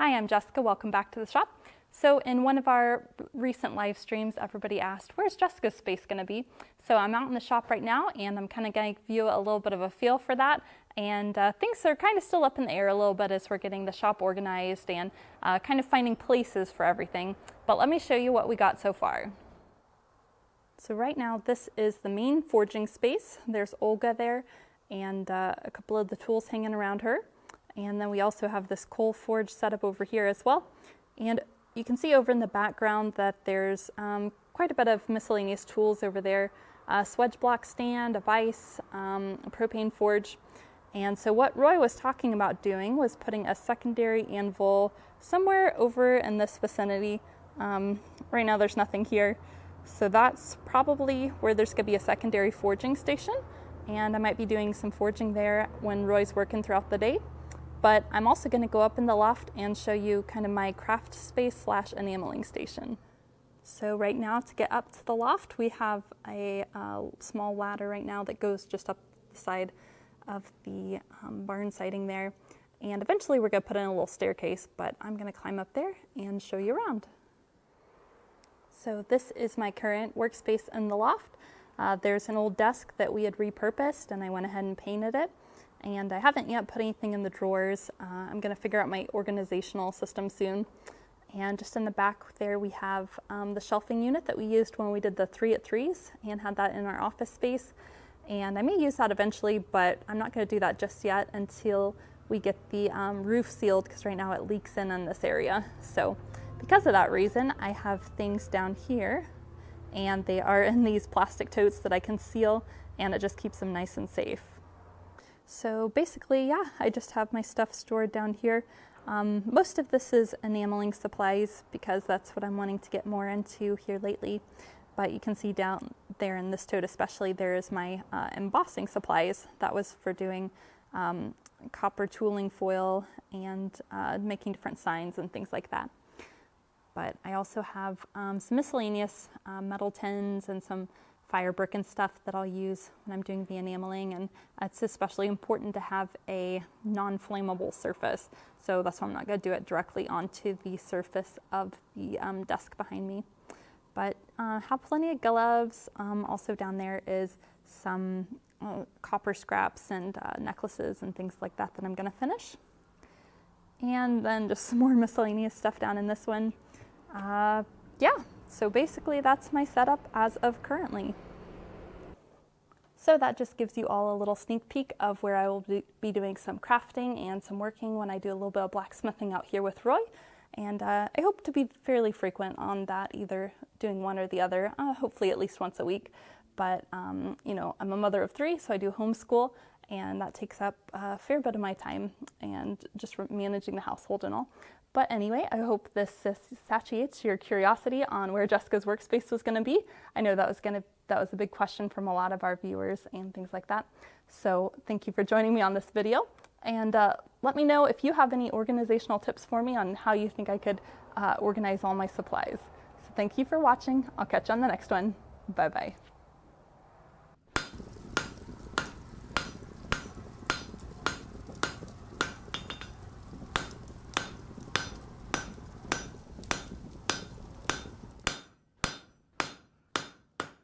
Hi, I'm Jessica. Welcome back to the shop. So in one of our recent live streams, everybody asked, where's Jessica's space going to be? So I'm out in the shop right now, and I'm kind of going to give you a little bit of a feel for that. And things are kind of still up in the air a little bit as we're getting the shop organized and kind of finding places for everything. But let me show you what we got so far. So right now, this is the main forging space. There's Olga there and a couple of the tools hanging around her. And then we also have this coal forge set up over here as well. And you can see over in the background that there's quite a bit of miscellaneous tools over there. A swedge block stand, a vise, a propane forge. And so what Roy was talking about doing was putting a secondary anvil somewhere over in this vicinity. Right now there's nothing here. So that's probably where there's going to be a secondary forging station. And I might be doing some forging there when Roy's working throughout the day. But I'm also going to go up in the loft and show you kind of my craft space slash enameling station. So right now, to get up to the loft, we have a small ladder right now that goes just up the side of the barn siding there. And eventually we're going to put in a little staircase, but I'm going to climb up there and show you around. So this is my current workspace in the loft. There's an old desk that we had repurposed, and I went ahead and painted it. And I haven't yet put anything in the drawers. I'm going to figure out my organizational system soon. And just in the back there we have the shelving unit that we used when we did the 3-at-3s and had that in our office space. And I may use that eventually, but I'm not going to do that just yet until we get the roof sealed, because right now it leaks in this area. So because of that reason, I have things down here, and they are in these plastic totes that I can seal, and it just keeps them nice and safe. So basically, yeah, I just have my stuff stored down here. Most of this is enameling supplies because that's what I'm wanting to get more into here lately. But you can see down there in this tote especially, there is my embossing supplies. That was for doing copper tooling foil and making different signs and things like that. But I also have some miscellaneous metal tins and some fire brick and stuff that I'll use when I'm doing the enameling, and it's especially important to have a non-flammable surface, so that's why I'm not going to do it directly onto the surface of the desk behind me. But have plenty of gloves. Also down there is some copper scraps and necklaces and things like that that I'm going to finish. And then just some more miscellaneous stuff down in this one. Yeah. So basically that's my setup as of currently. So that just gives you all a little sneak peek of where I will be doing some crafting and some working when I do a little bit of blacksmithing out here with Roy. And I hope to be fairly frequent on that, either doing one or the other, hopefully at least once a week. But, you know, I'm a mother of 3, so I do homeschool, and that takes up a fair bit of my time and just managing the household and all. But anyway, I hope this satiates your curiosity on where Jessica's workspace was going to be. I know that was a big question from a lot of our viewers and things like that. So thank you for joining me on this video. And let me know if you have any organizational tips for me on how you think I could organize all my supplies. So thank you for watching. I'll catch you on the next one. Bye-bye.